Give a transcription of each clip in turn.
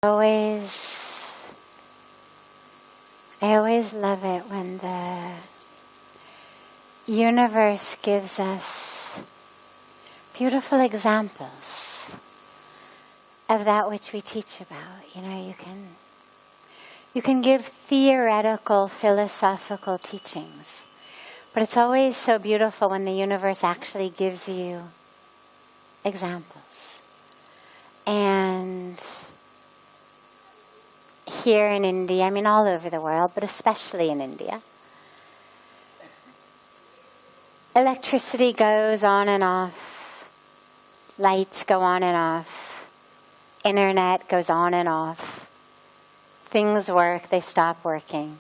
I always love it when the universe gives us beautiful examples of that which we teach about. You know, you can give theoretical, philosophical teachings, but it's always so beautiful when the universe actually gives you examples. And here in India, I mean all over the world, but especially in India, electricity goes on and off, lights go on and off, internet goes on and off, things work, they stop working.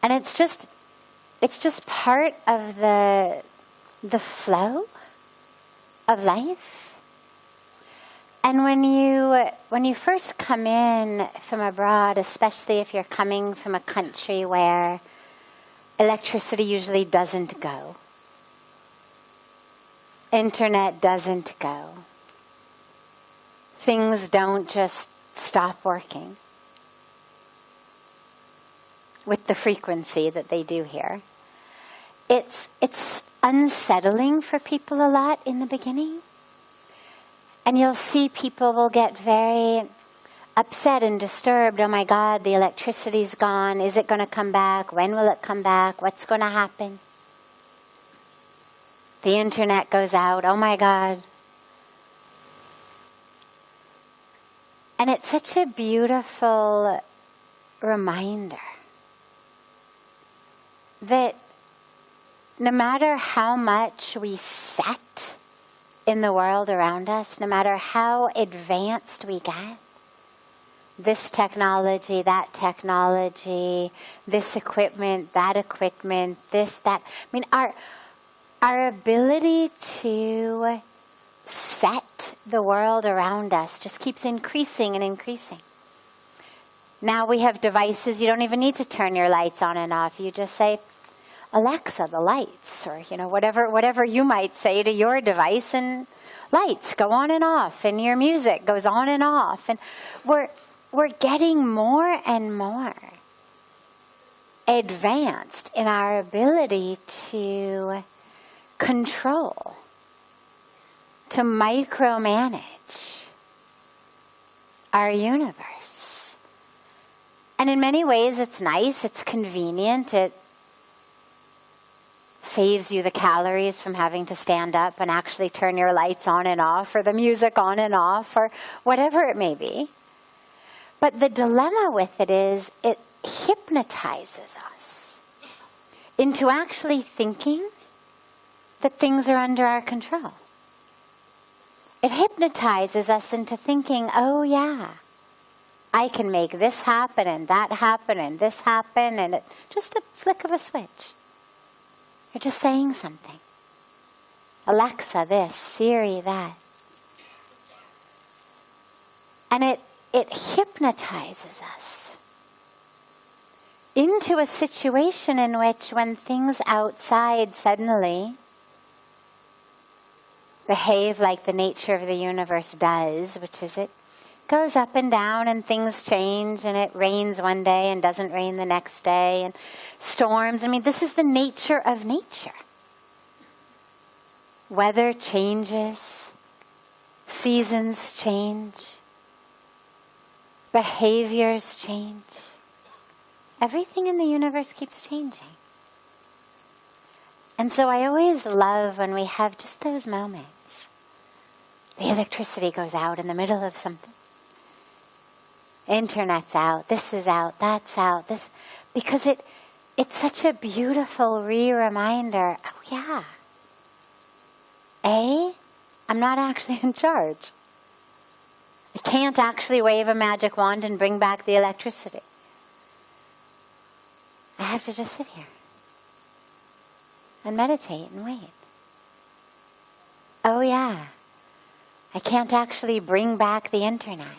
And it's just part of the flow of life. And when you first come in from abroad, especially if you're coming from a country where electricity usually doesn't go, internet doesn't go, things don't just stop working with the frequency that they do here, it's unsettling for people a lot in the beginning. And you'll see people will get very upset and disturbed. Oh my God, the electricity's gone. Is it going to come back? When will it come back? What's going to happen? The internet goes out. Oh my God. And it's such a beautiful reminder that no matter how much we set in the world around us, no matter how advanced we get, this technology, that technology, this equipment, that equipment, this, that. I mean, our ability to set the world around us just keeps increasing and increasing. Now we have devices, you don't even need to turn your lights on and off. You just say, Alexa, the lights, or whatever you might say to your device, and lights go on and off, and your music goes on and off, and we're getting more and more advanced in our ability to control, to micromanage our universe. And in many ways, it's nice, it's convenient, it saves you the calories from having to stand up and actually turn your lights on and off, or the music on and off, or whatever it may be. But the dilemma with it is it hypnotizes us into actually thinking that things are under our control. It hypnotizes us into thinking, oh yeah, I can make this happen and that happen and this happen, and just a flick of a switch. You're just saying something. Alexa this, Siri that. And it hypnotizes us into a situation in which, when things outside suddenly behave like the nature of the universe does, which is it goes up and down and things change, and it rains one day and doesn't rain the next day, and storms. I mean, this is the nature of nature. Weather changes, seasons change, behaviors change. Everything in the universe keeps changing. And so I always love when we have just those moments. The electricity goes out in the middle of something. Internet's out, this is out, that's out, this, because it's such a beautiful re-reminder, oh yeah, I'm not actually in charge. I can't actually wave a magic wand and bring back the electricity. I have to just sit here and meditate and wait. Oh yeah, I can't actually bring back the internet.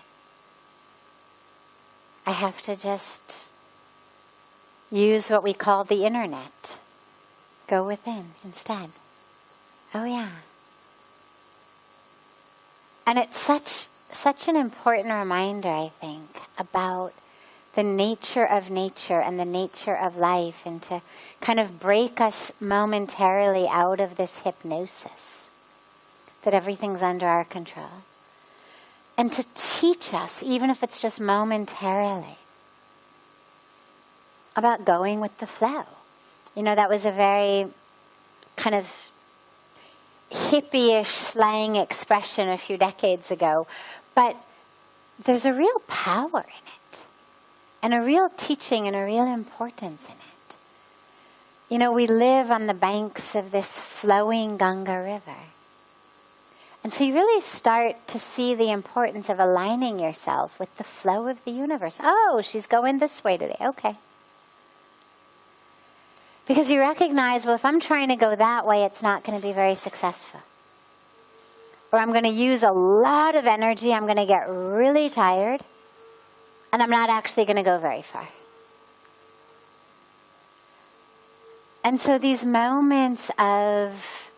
I have to just use what we call the internet. Go within instead. Oh yeah. And it's such such an important reminder, I think, about the nature of nature and the nature of life, and to kind of break us momentarily out of this hypnosis that everything's under our control. And to teach us, even if it's just momentarily, about going with the flow. You know, that was a very kind of hippie-ish slang expression a few decades ago, but there's a real power in it, and a real teaching and a real importance in it. You know, we live on the banks of this flowing Ganga River. And so you really start to see the importance of aligning yourself with the flow of the universe. Oh, she's going this way today. Okay. Because you recognize, well, if I'm trying to go that way, it's not going to be very successful. Or I'm going to use a lot of energy, I'm going to get really tired, and I'm not actually going to go very far. And so these moments of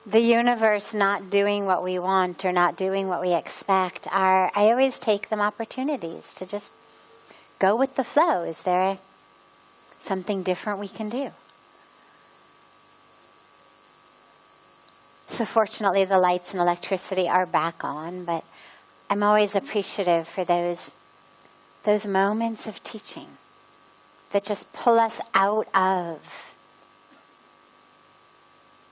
the universe not doing what we want or not doing what we expect I always take them opportunities to just go with the flow. Is there something different we can do? So fortunately, the lights and electricity are back on, but I'm always appreciative for those moments of teaching that just pull us out of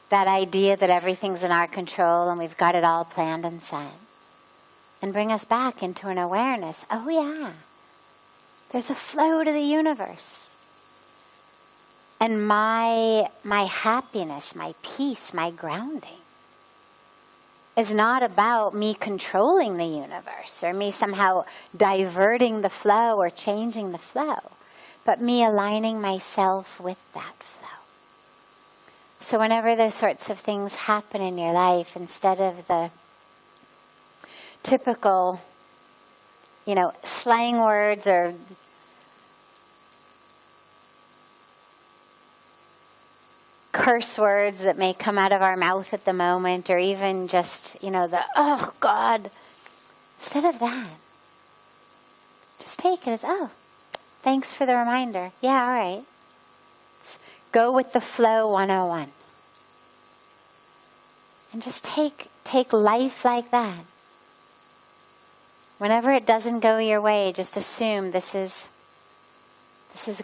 that idea that everything's in our control and we've got it all planned and set, and bring us back into an awareness. Oh yeah, there's a flow to the universe. And my happiness, my peace, my grounding is not about me controlling the universe or me somehow diverting the flow or changing the flow, but me aligning myself with that flow. So whenever those sorts of things happen in your life, instead of the typical, slang words or curse words that may come out of our mouth at the moment, or even just, oh God. Instead of that, just take it as, oh, thanks for the reminder. Yeah, all right. Let's go with the flow 101. And just take life like that. Whenever it doesn't go your way, just assume this is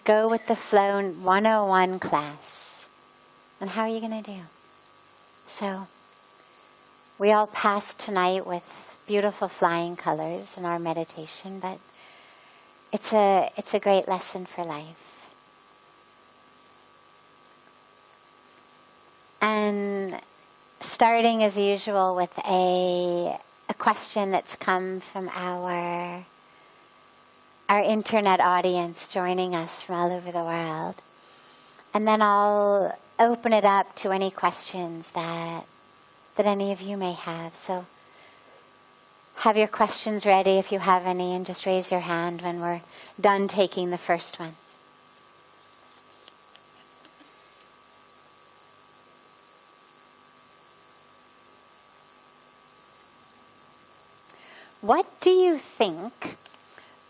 go with the flow 101 class. And how are you going to do? So, we all passed tonight with beautiful flying colors in our meditation, but it's a great lesson for life. And starting as usual with a question that's come from our internet audience joining us from all over the world. And then I'll open it up to any questions that any of you may have. So have your questions ready if you have any, and just raise your hand when we're done taking the first one. What do you think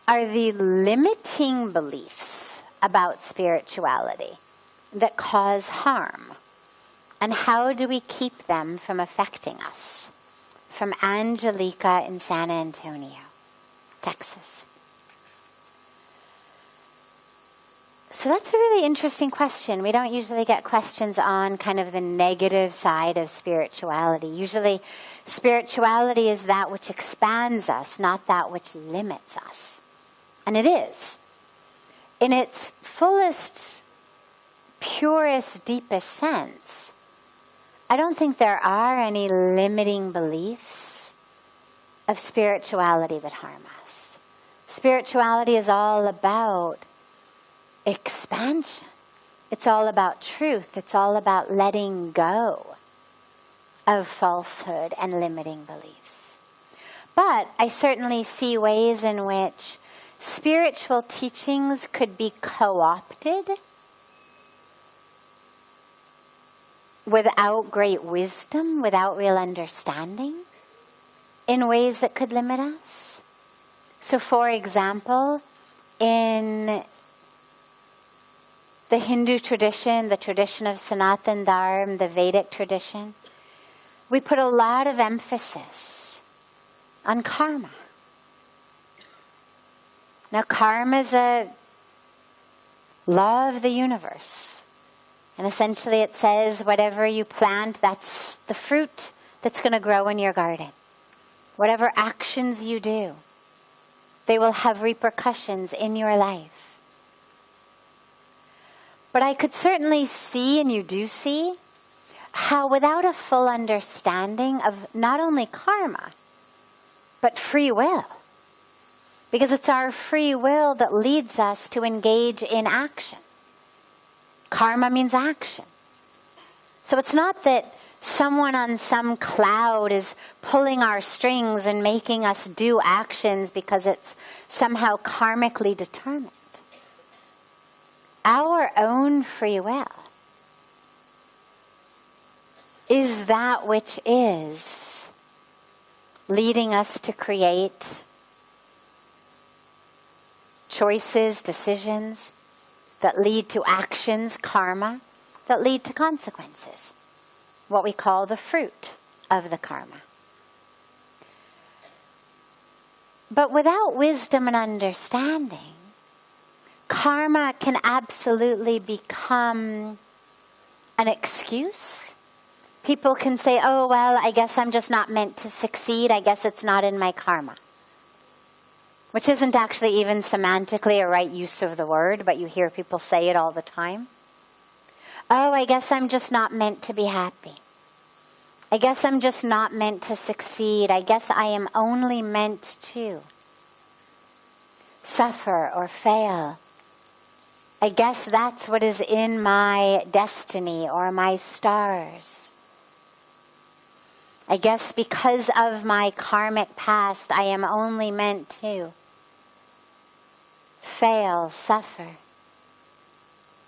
are the limiting beliefs about spirituality that cause harm? And how do we keep them from affecting us? From Angelica in San Antonio, Texas. So that's a really interesting question. We don't usually get questions on kind of the negative side of spirituality. Usually spirituality is that which expands us, not that which limits us. And it is. In its fullest, purest, deepest sense, I don't think there are any limiting beliefs of spirituality that harm us. Spirituality is all about expansion. It's all about truth. It's all about letting go of falsehood and limiting beliefs. But I certainly see ways in which spiritual teachings could be co-opted without great wisdom, without real understanding. in ways that could limit us. So for example, in the Hindu tradition, the tradition of Sanatan Dharma, the Vedic tradition, we put a lot of emphasis on karma. Now, karma is a law of the universe. And essentially it says whatever you plant, that's the fruit that's going to grow in your garden. Whatever actions you do, they will have repercussions in your life. But I could certainly see, and you do see, how without a full understanding of not only karma, but free will, because it's our free will that leads us to engage in action. Karma means action. So it's not that someone on some cloud is pulling our strings and making us do actions because it's somehow karmically determined. Our own free will is that which is leading us to create choices, decisions that lead to actions, karma, that lead to consequences, what we call the fruit of the karma. But without wisdom and understanding, karma can absolutely become an excuse. People can say, oh, well, I guess I'm just not meant to succeed. I guess it's not in my karma. Which isn't actually even semantically a right use of the word, but you hear people say it all the time. Oh, I guess I'm just not meant to be happy. I guess I'm just not meant to succeed. I guess I am only meant to suffer or fail. I guess that's what is in my destiny or my stars. I guess because of my karmic past, I am only meant to fail, suffer,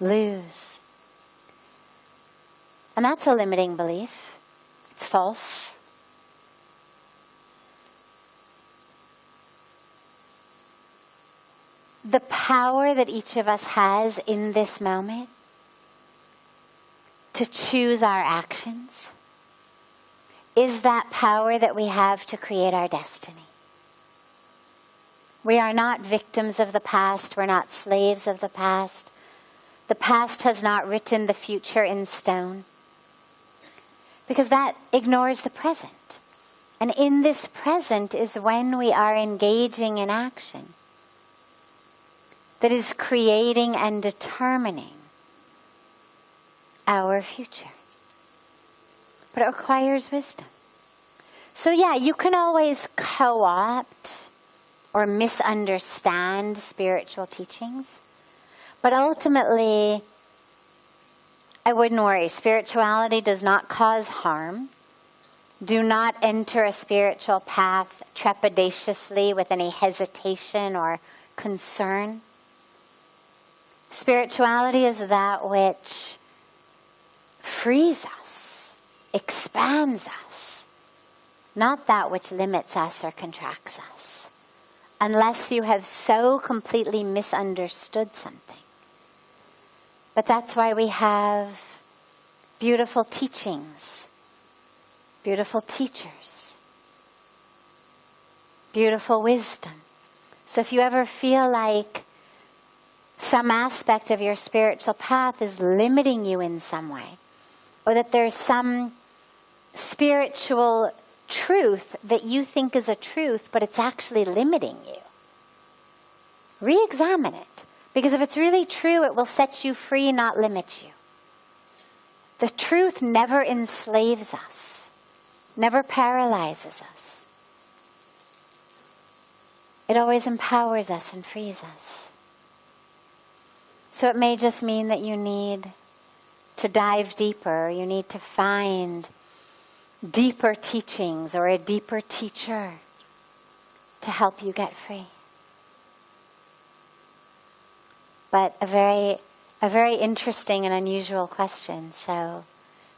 lose. And that's a limiting belief. It's false. The power that each of us has in this moment to choose our actions is that power that we have to create our destiny. We are not victims of the past. We're not slaves of the past. The past has not written the future in stone, because that ignores the present. And in this present is when we are engaging in action that is creating and determining our future. But it requires wisdom. So yeah, you can always co-opt or misunderstand spiritual teachings. But ultimately, I wouldn't worry. Spirituality does not cause harm. Do not enter a spiritual path trepidatiously with any hesitation or concern. Spirituality is that which frees us, expands us, not that which limits us or contracts us, unless you have so completely misunderstood something. But that's why we have beautiful teachings, beautiful teachers, beautiful wisdom. So if you ever feel like some aspect of your spiritual path is limiting you in some way, or that there's some spiritual truth that you think is a truth, but it's actually limiting you, re-examine it. Because if it's really true, it will set you free, not limit you. The truth never enslaves us, never paralyzes us. It always empowers us and frees us. So it may just mean that you need to dive deeper, you need to find deeper teachings or a deeper teacher to help you get free. But a very interesting and unusual question. So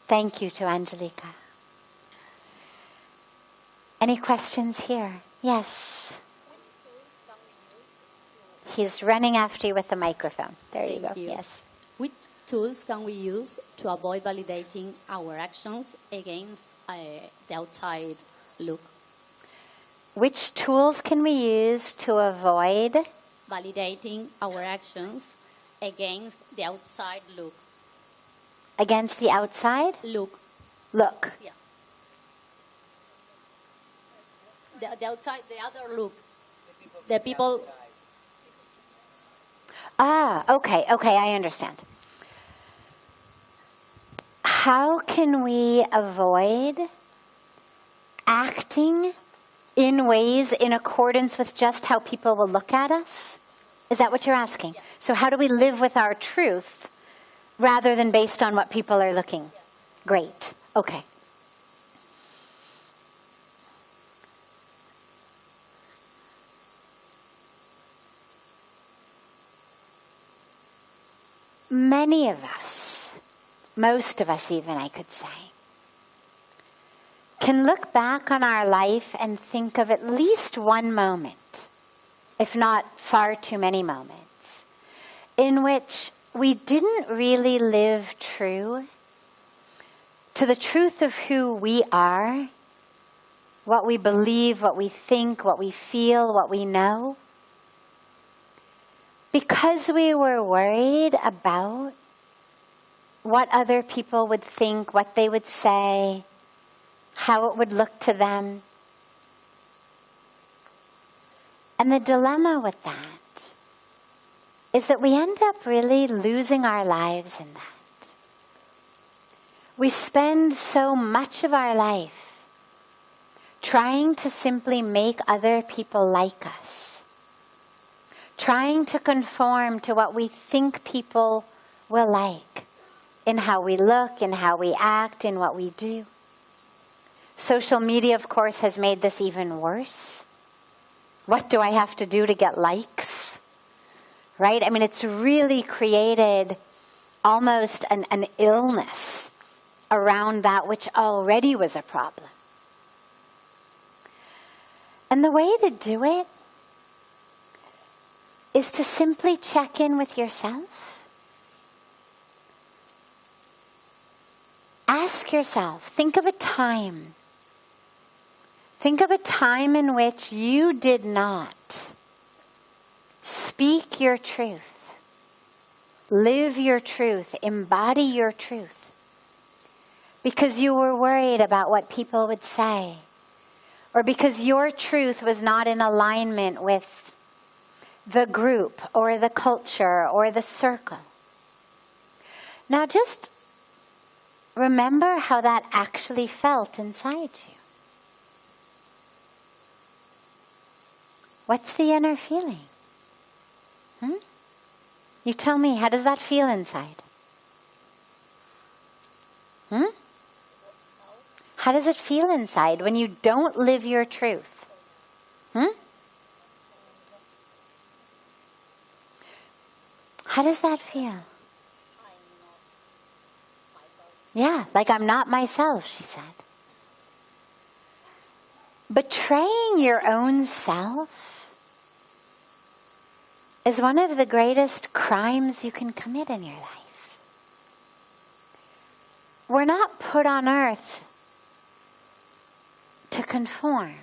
thank you to Angelica. Any questions here? Yes. He's running after you with the microphone. There you go. Yes. Which tools can we use to avoid validating our actions against the outside look? Which tools can we use to avoid validating our actions against the outside look? Against the outside? Look. Yeah. The outside, the other look. The people. Okay, I understand. How can we avoid acting in ways in accordance with just how people will look at us? Is that what you're asking? Yeah. So how do we live with our truth rather than based on what people are looking? Yeah. Great. Okay. Many of us, most of us even, I could say, can look back on our life and think of at least one moment, if not far too many moments, in which we didn't really live true to the truth of who we are, what we believe, what we think, what we feel, what we know, because we were worried about what other people would think, what they would say, how it would look to them. And the dilemma with that is that we end up really losing our lives in that. We spend so much of our life trying to simply make other people like us, trying to conform to what we think people will like in how we look, in how we act, in what we do. Social media, of course, has made this even worse. What do I have to do to get likes? Right? I mean, it's really created almost an illness around that which already was a problem. And the way to do it is to simply check in with yourself. Ask yourself, think of a time. Think of a time in which you did not speak your truth, live your truth, embody your truth, because you were worried about what people would say, or because your truth was not in alignment with the group or the culture or the circle. Now just remember how that actually felt inside you. What's the inner feeling? You tell me, how does that feel inside? How does it feel inside when you don't live your truth? How does that feel? Yeah, like I'm not myself, she said. Betraying your own self is one of the greatest crimes you can commit in your life. We're not put on earth to conform.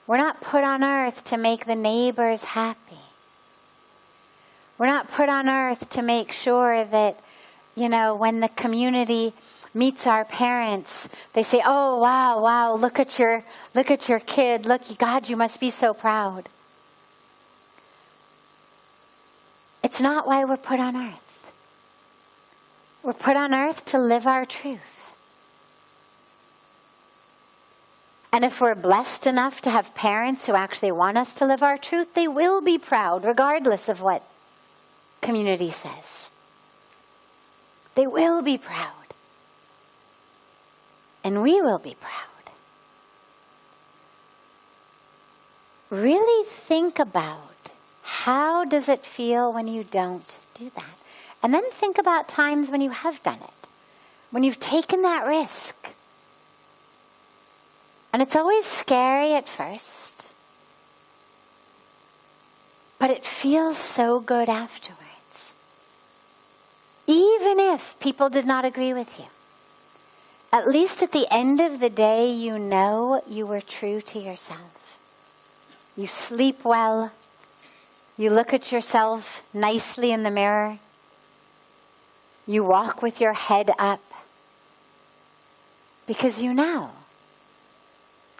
We're not put on earth to make the neighbors happy. We're not put on earth to make sure that, when the community meets our parents, they say, "Oh, wow, look at your kid. Look, God, you must be so proud." It's not why we're put on earth. We're put on earth to live our truth. And if we're blessed enough to have parents who actually want us to live our truth, they will be proud, regardless of what community says. They will be proud. And we will be proud. Really think about, how does it feel when you don't do that? And then think about times when you have done it, when you've taken that risk. And it's always scary at first, but it feels so good afterwards. Even if people did not agree with you, at least at the end of the day, you know you were true to yourself. You sleep well. You look at yourself nicely in the mirror. You walk with your head up. Because you know,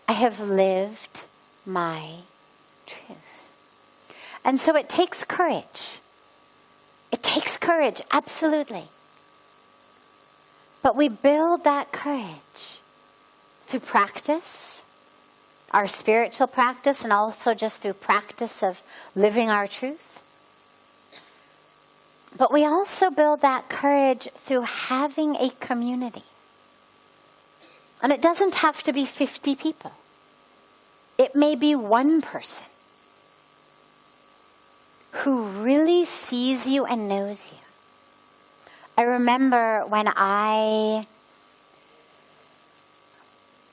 I have lived my truth. And so it takes courage. It takes courage, absolutely. But we build that courage through practice, our spiritual practice, and also just through practice of living our truth. But we also build that courage through having a community. And it doesn't have to be 50 people. It may be one person who really sees you and knows you. I remember when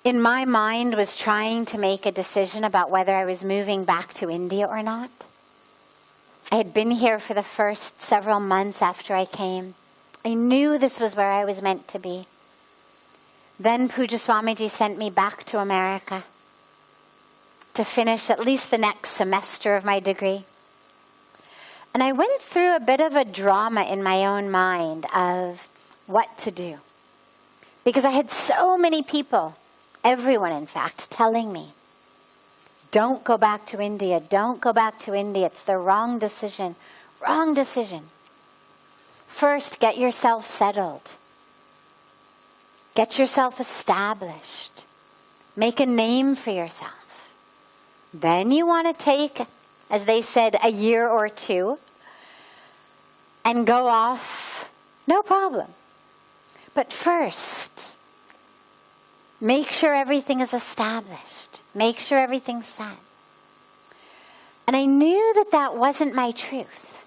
in my mind, was trying to make a decision about whether I was moving back to India or not. I had been here for the first several months after I came. I knew this was where I was meant to be. Then Puja Swamiji sent me back to America to finish at least the next semester of my degree. And I went through a bit of a drama in my own mind of what to do. Because I had so many people, everyone in fact, telling me, don't go back to India, don't go back to India, it's the wrong decision, wrong decision. First, get yourself settled. Get yourself established. Make a name for yourself. Then you want to take, as they said, a year or two and go off, no problem. But first, make sure everything is established. Make sure everything's set. And I knew that that wasn't my truth.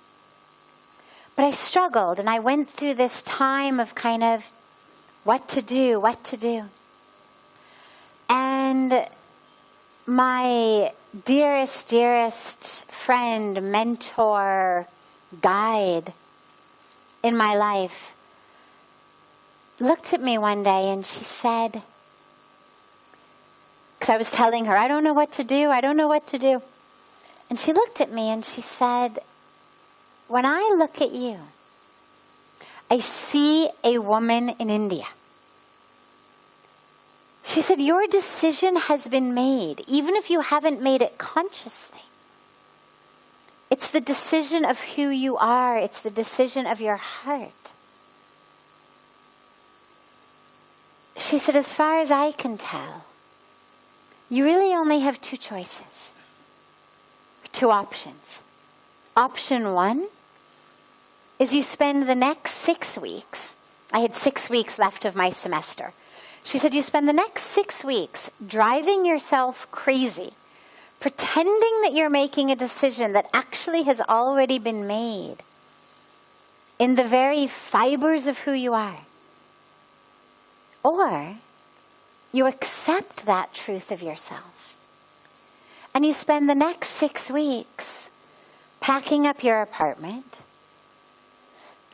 But I struggled and I went through this time of kind of what to do. And my dearest friend, mentor, guide in my life looked at me one day and she said, because I was telling her, I don't know what to do. And she looked at me and she said, when I look at you, I see a woman in India. She said, your decision has been made, even if you haven't made it consciously. It's the decision of who you are. It's the decision of your heart. She said, as far as I can tell, you really only have two choices, two options. Option one is you spend the next 6 weeks. I had 6 weeks left of my semester. She said, you spend the next 6 weeks driving yourself crazy, pretending that you're making a decision that actually has already been made in the very fibers of who you are. Or you accept that truth of yourself and you spend the next 6 weeks packing up your apartment,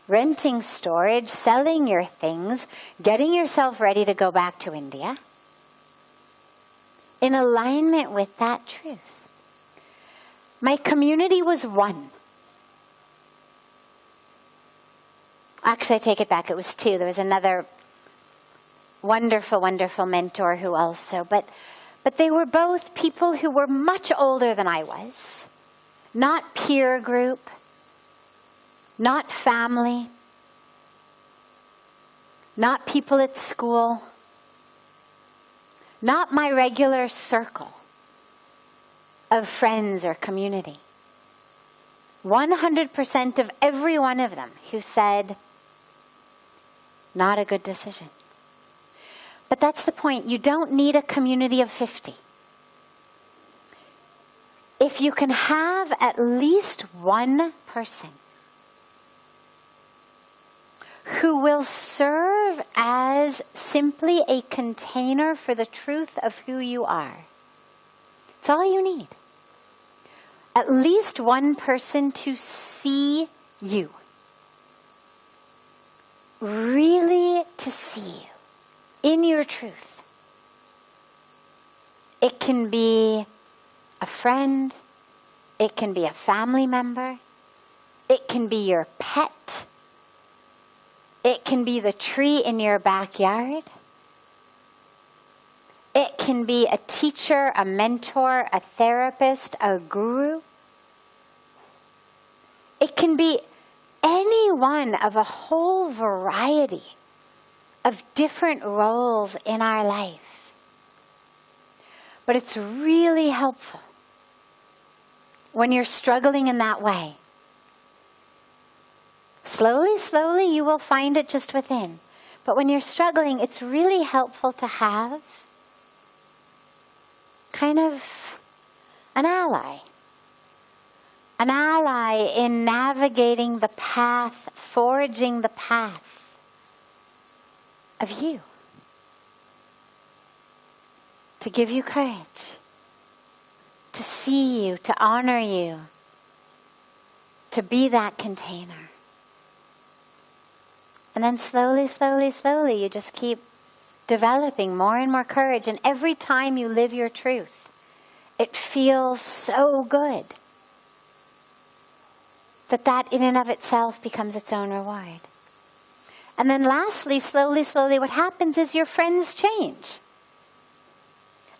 renting storage, selling your things, getting yourself ready to go back to India in alignment with that truth. My community was one. Actually, I take it back. It was two. There was another wonderful mentor who also, but they were both people who were much older than I was. Not peer group, not family, not people at school, not my regular circle of friends or community. 100% of every one of them who said, not a good decision. But that's the point. You don't need a community of 50. If you can have at least one person who will serve as simply a container for the truth of who you are. It's all you need. At least one person to see you. Really to see you in your truth. It can be a friend. It can be a family member. It can be your pet. It can be the tree in your backyard. It can be a teacher, a mentor, a therapist, a guru. It can be any one of a whole variety of different roles in our life. But it's really helpful when you're struggling in that way. Slowly, slowly, you will find it just within. But when you're struggling, it's really helpful to have kind of an ally. An ally in navigating the path, forging the path of you. To give you courage. To see you, to honor you. To be that container. And then slowly, slowly, slowly, you just keep developing more and more courage. And every time you live your truth, it feels so good that in and of itself becomes its own reward. And then lastly, slowly, slowly, what happens is your friends change.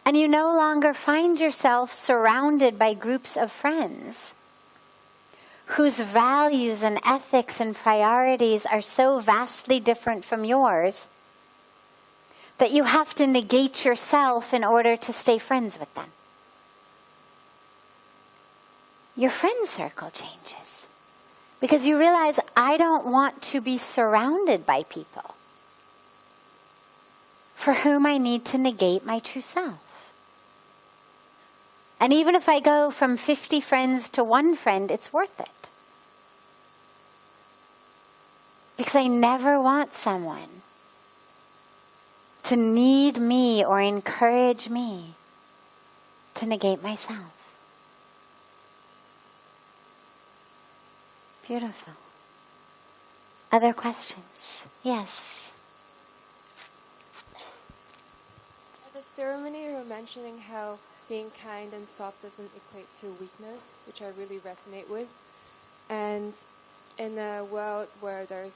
And you no longer find yourself surrounded by groups of friends whose values and ethics and priorities are so vastly different from yours that you have to negate yourself in order to stay friends with them. Your friend circle changes because you realize, I don't want to be surrounded by people for whom I need to negate my true self. And even if I go from 50 friends to one friend, it's worth it. Because I never want someone to need me or encourage me to negate myself. Beautiful. Other questions? Yes. At the ceremony, you were mentioning how being kind and soft doesn't equate to weakness, which I really resonate with. And in a world where there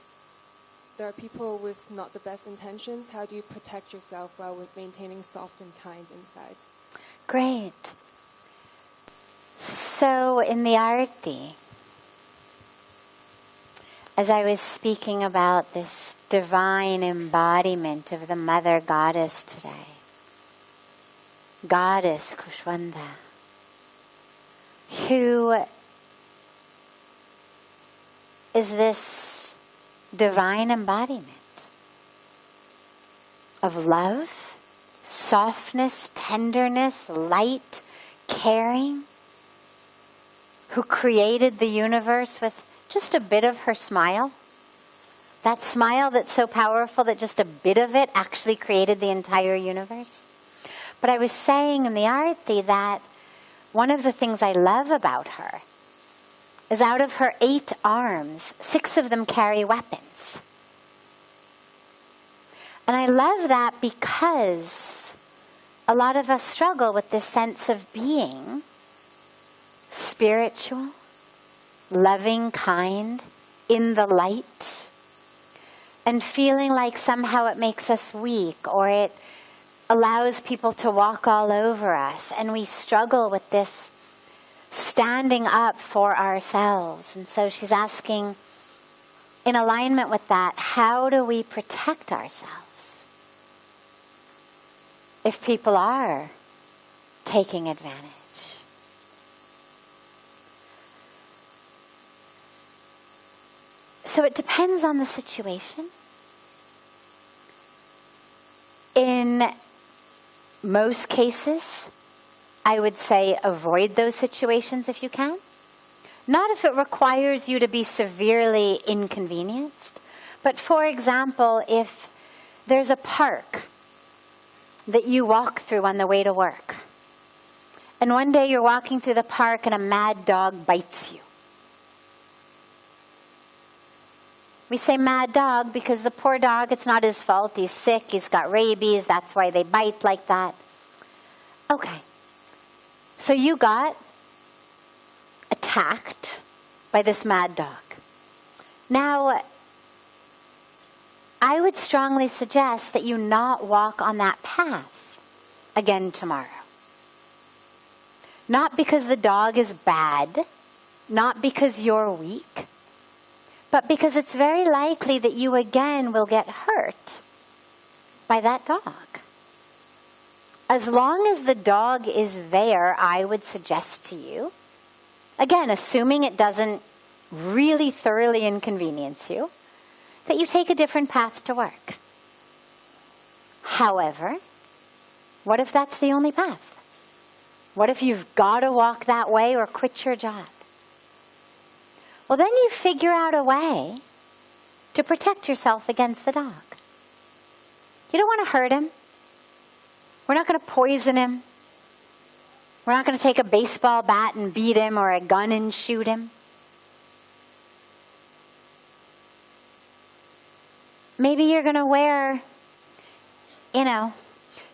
are people with not the best intentions, how do you protect yourself while maintaining soft and kind inside? Great. So in the Arati, as I was speaking about this divine embodiment of the Mother Goddess today, Goddess Kushwanda, who is this divine embodiment of love, softness, tenderness, light, caring, who created the universe with just a bit of her smile. That smile that's so powerful that just a bit of it actually created the entire universe. But I was saying in the Arati that one of the things I love about her is out of her 8 arms, 6 of them carry weapons. And I love that because a lot of us struggle with this sense of being spiritual, loving, kind, in the light, and feeling like somehow it makes us weak or it allows people to walk all over us. And we struggle with this standing up for ourselves. And so she's asking, in alignment with that, how do we protect ourselves if people are taking advantage? So it depends on the situation. In most cases, I would say avoid those situations if you can. Not if it requires you to be severely inconvenienced, But for example, if there's a park that you walk through on the way to work, and one day you're walking through the park and a mad dog bites you. We say mad dog because the poor dog, it's not his fault. He's sick, he's got rabies, that's why they bite like that. Okay. So you got attacked by this mad dog. Now, I would strongly suggest that you not walk on that path again tomorrow. Not because the dog is bad, not because you're weak, but because it's very likely that you again will get hurt by that dog. As long as the dog is there, I would suggest to you, again, assuming it doesn't really thoroughly inconvenience you, that you take a different path to work. However, what if that's the only path? What if you've got to walk that way or quit your job? Well, then you figure out a way to protect yourself against the dog. You don't want to hurt him. We're not going to poison him. We're not going to take a baseball bat and beat him or a gun and shoot him. Maybe you're going to wear,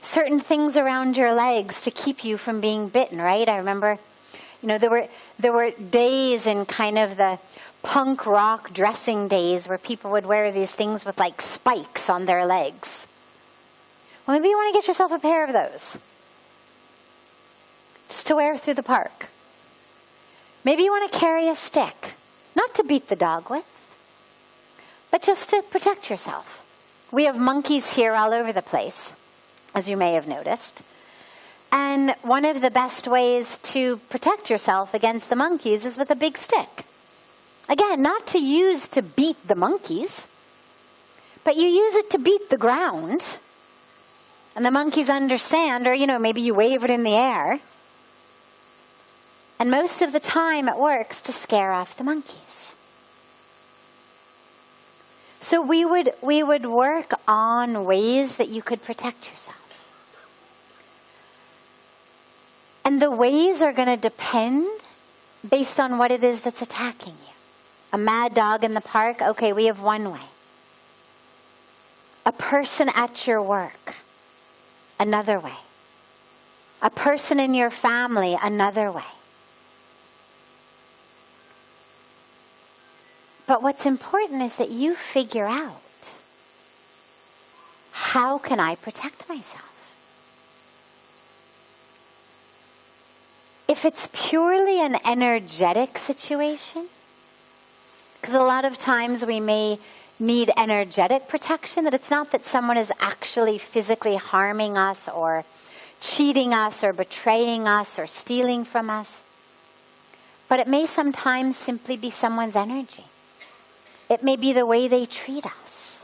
certain things around your legs to keep you from being bitten, right? I remember, there were days in kind of the punk rock dressing days where people would wear these things with like spikes on their legs. Well, maybe you want to get yourself a pair of those, just to wear through the park. Maybe you want to carry a stick, not to beat the dog with, but just to protect yourself. We have monkeys here all over the place, as you may have noticed. And one of the best ways to protect yourself against the monkeys is with a big stick. Again, not to use to beat the monkeys, but you use it to beat the ground. And the monkeys understand, or maybe you wave it in the air. And most of the time it works to scare off the monkeys. So we would work on ways that you could protect yourself. And the ways are going to depend based on what it is that's attacking you. A mad dog in the park, okay, we have one way. A person at your work, another way. A person in your family, another way. But what's important is that you figure out, how can I protect myself? If it's purely an energetic situation, because a lot of times we may need energetic protection, that it's not that someone is actually physically harming us or cheating us or betraying us or stealing from us, but it may sometimes simply be someone's energy. It may be the way they treat us.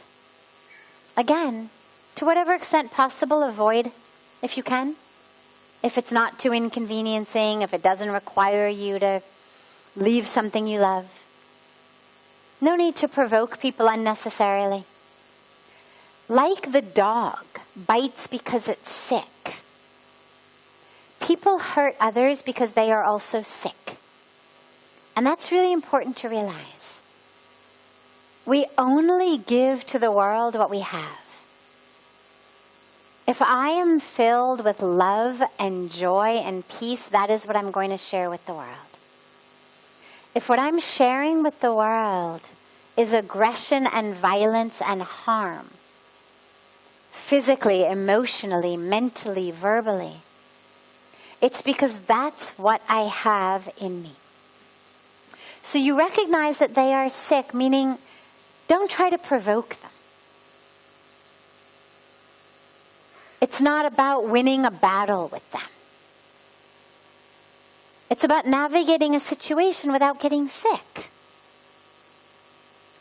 Again, to whatever extent possible, avoid if you can. If it's not too inconveniencing, if it doesn't require you to leave something you love. No need to provoke people unnecessarily. Like the dog bites because it's sick. People hurt others because they are also sick. And that's really important to realize. We only give to the world what we have. If I am filled with love and joy and peace, that is what I'm going to share with the world. If what I'm sharing with the world is aggression and violence and harm, physically, emotionally, mentally, verbally, it's because that's what I have in me. So you recognize that they are sick, meaning don't try to provoke them. It's not about winning a battle with them. It's about navigating a situation without getting sick,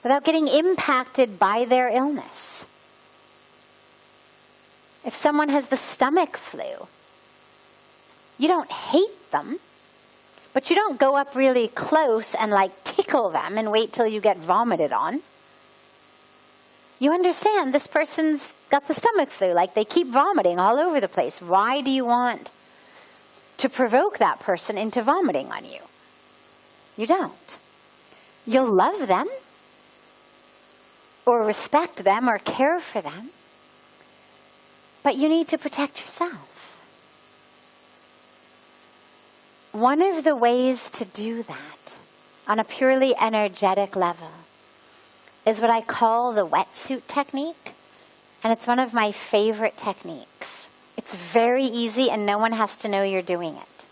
without getting impacted by their illness. If someone has the stomach flu, you don't hate them, but you don't go up really close and like tickle them and wait till you get vomited on. You understand this person's got the stomach flu, like they keep vomiting all over the place. Why do you want to provoke that person into vomiting on you? You don't. You'll love them or respect them or care for them, but you need to protect yourself. One of the ways to do that on a purely energetic level is what I call the wetsuit technique, and it's one of my favorite techniques. It's very easy and no one has to know you're doing it.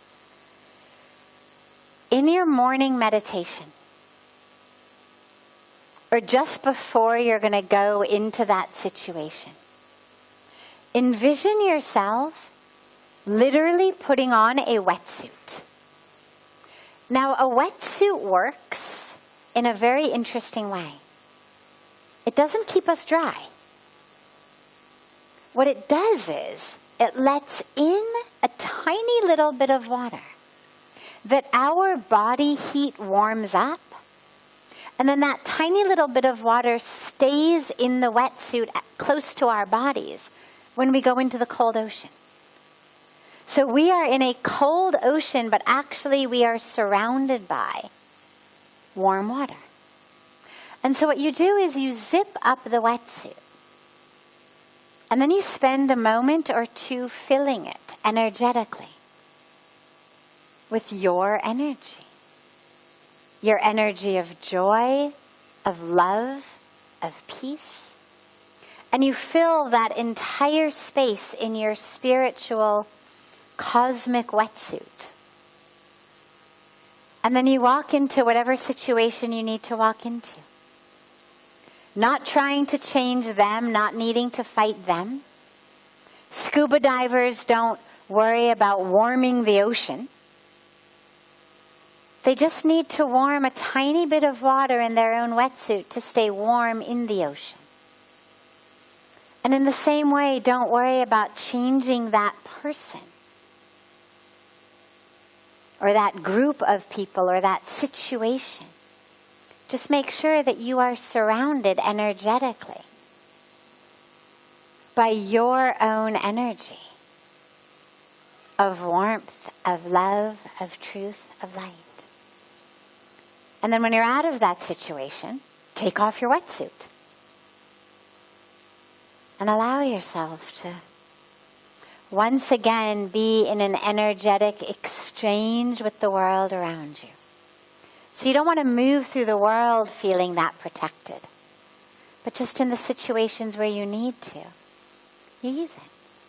In your morning meditation, or just before you're going to go into that situation, envision yourself literally putting on a wetsuit. Now, a wetsuit works in a very interesting way. It doesn't keep us dry. What it does is it lets in a tiny little bit of water that our body heat warms up, and then that tiny little bit of water stays in the wetsuit close to our bodies when we go into the cold ocean. So we are in a cold ocean, but actually we are surrounded by warm water. And so what you do is you zip up the wetsuit. And then you spend a moment or two filling it energetically with your energy. Your energy of joy, of love, of peace. And you fill that entire space in your spiritual cosmic wetsuit. And then you walk into whatever situation you need to walk into. Not trying to change them, not needing to fight them. Scuba divers don't worry about warming the ocean. They just need to warm a tiny bit of water in their own wetsuit to stay warm in the ocean. And in the same way, don't worry about changing that person, or that group of people, or that situation. Just make sure that you are surrounded energetically by your own energy of warmth, of love, of truth, of light. And then when you're out of that situation, take off your wetsuit and allow yourself to once again be in an energetic exchange with the world around you. So you don't want to move through the world feeling that protected, but just in the situations where you need to, you use it.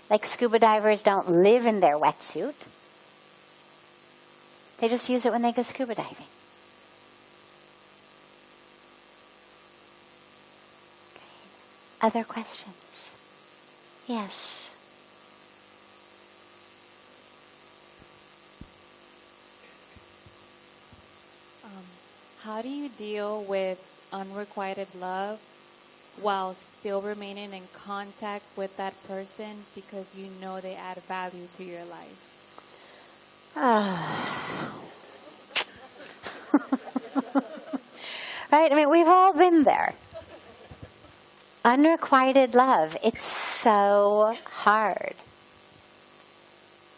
Like scuba divers don't live in their wetsuit. They just use it when they go scuba diving. Other questions? Yes. How do you deal with unrequited love while still remaining in contact with that person because you know they add value to your life? Right? I mean, we've all been there. Unrequited love, it's so hard.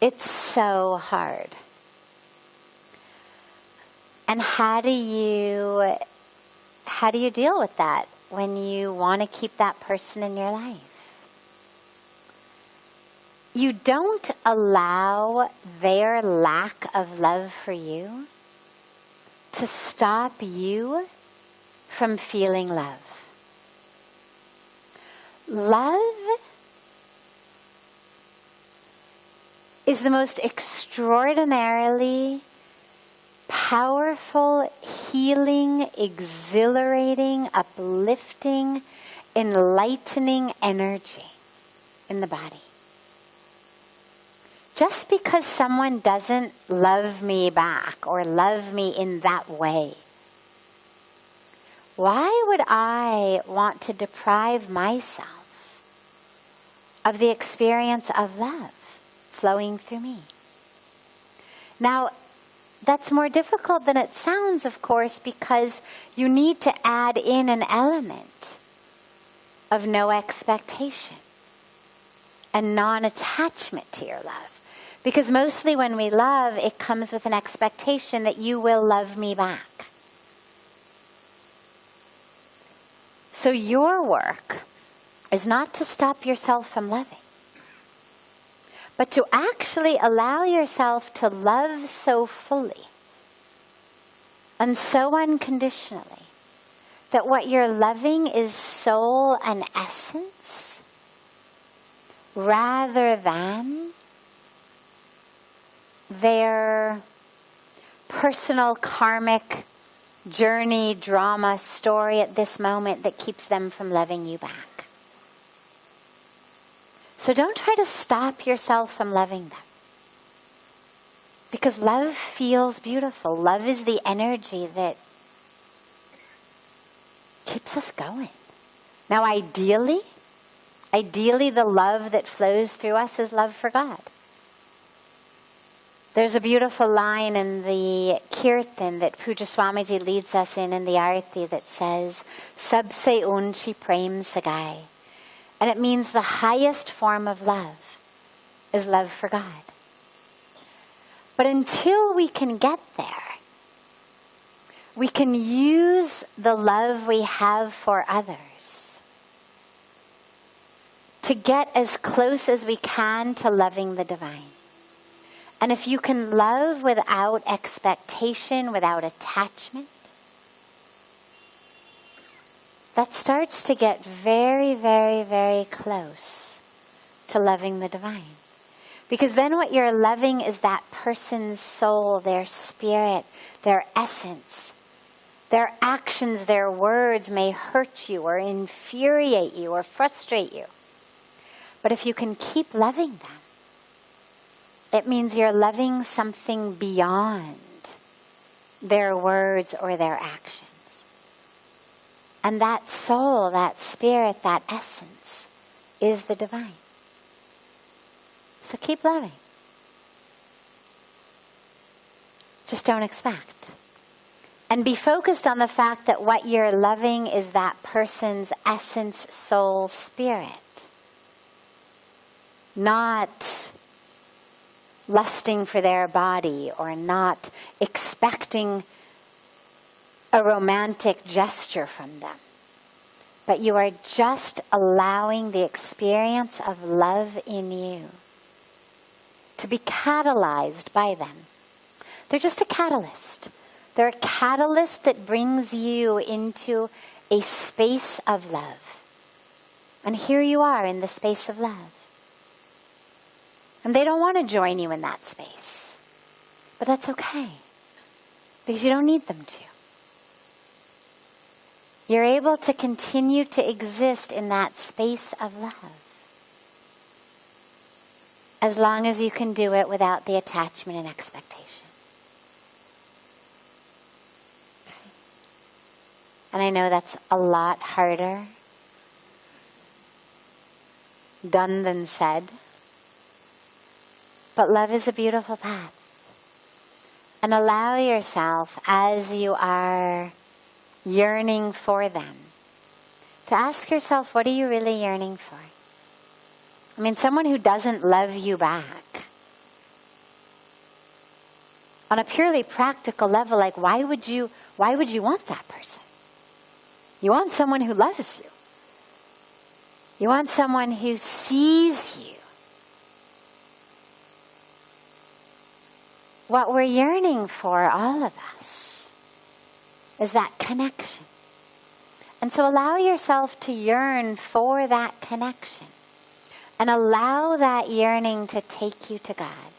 It's so hard. And how do you deal with that when you want to keep that person in your life? You don't allow their lack of love for you to stop you from feeling love. Love is the most extraordinarily powerful, healing, exhilarating, uplifting, enlightening energy in the body. Just because someone doesn't love me back or love me in that way, why would I want to deprive myself of the experience of love flowing through me? Now, that's more difficult than it sounds, of course, because you need to add in an element of no expectation and non-attachment to your love. Because mostly when we love, it comes with an expectation that you will love me back. So your work is not to stop yourself from loving, but to actually allow yourself to love so fully and so unconditionally that what you're loving is soul and essence rather than their personal karmic journey, drama, story at this moment that keeps them from loving you back. So don't try to stop yourself from loving them. Because love feels beautiful. Love is the energy that keeps us going. Now ideally the love that flows through us is love for God. There's a beautiful line in the Kirtan that Puja Swamiji leads us in the Arati that says, Sabse unchi prem sagai. And it means the highest form of love is love for God. But until we can get there, we can use the love we have for others to get as close as we can to loving the divine. And if you can love without expectation, without attachment, that starts to get very, very, very close to loving the divine. Because then what you're loving is that person's soul, their spirit, their essence. Their actions, their words may hurt you or infuriate you or frustrate you. But if you can keep loving them, it means you're loving something beyond their words or their actions. And that soul, that spirit, that essence is the divine. So keep loving. Just don't expect. And be focused on the fact that what you're loving is that person's essence, soul, spirit. Not lusting for their body or not expecting a romantic gesture from them. But you are just allowing the experience of love in you to be catalyzed by them. They're just a catalyst. They're a catalyst that brings you into a space of love. And here you are in the space of love. And they don't want to join you in that space. But that's okay. Because you don't need them to. You're able to continue to exist in that space of love. As long as you can do it without the attachment and expectation. Okay. And I know that's a lot harder done than said. But love is a beautiful path. And allow yourself, as you are yearning for them, to ask yourself, what are you really yearning for? I mean, someone who doesn't love you back, on a purely practical level, like why would you want that person? You want someone who loves you. You want someone who sees you. What we're yearning for, all of us, is that connection. And so allow yourself to yearn for that connection. And allow that yearning to take you to God.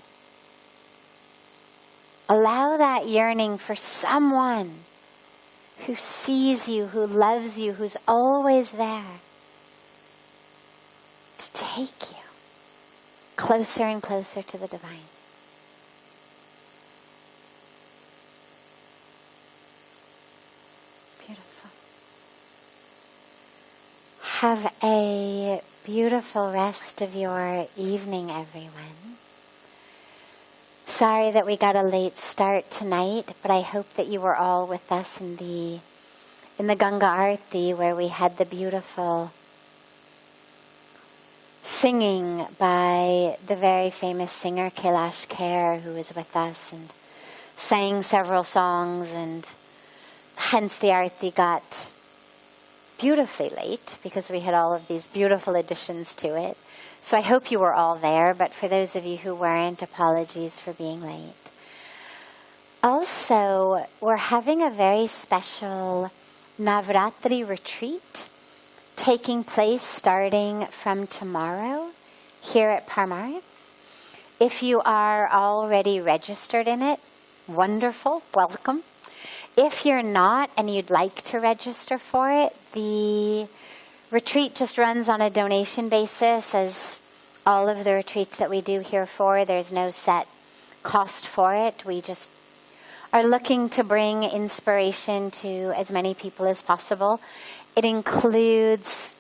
Allow that yearning for someone who sees you, who loves you, who's always there, to take you closer and closer to the divine. Have a beautiful rest of your evening, everyone. Sorry that we got a late start tonight, but I hope that you were all with us in the Ganga Aarti, where we had the beautiful singing by the very famous singer Kailash Kher, who was with us and sang several songs, and hence the Arti got beautifully late because we had all of these beautiful additions to it. So I hope you were all there, but for those of you who weren't, apologies for being late. Also, we're having a very special Navratri retreat taking place starting from tomorrow here at Parmarth. If you are already registered in it, wonderful, welcome. If you're not and you'd like to register for it, the retreat just runs on a donation basis, as all of the retreats that we do here for. There's no set cost for it. We just are looking to bring inspiration to as many people as possible. It includes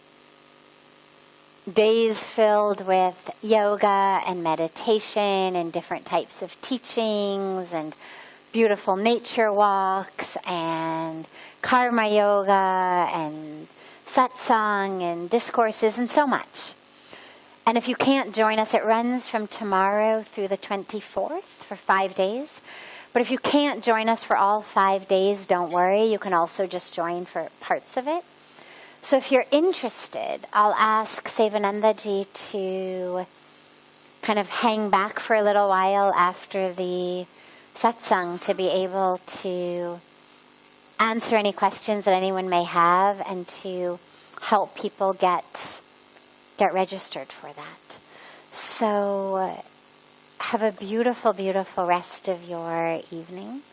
days filled with yoga and meditation and different types of teachings and beautiful nature walks and karma yoga and satsang and discourses and so much. And if you can't join us, it runs from tomorrow through the 24th for 5 days. But if you can't join us for all 5 days, don't worry. You can also just join for parts of it. So if you're interested, I'll ask Sevanandaji to kind of hang back for a little while after the satsang to be able to answer any questions that anyone may have and to help people get registered for that. So have a beautiful, beautiful rest of your evening.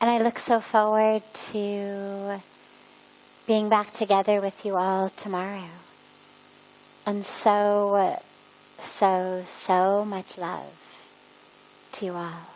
And I look so forward to being back together with you all tomorrow. And so much love to you all.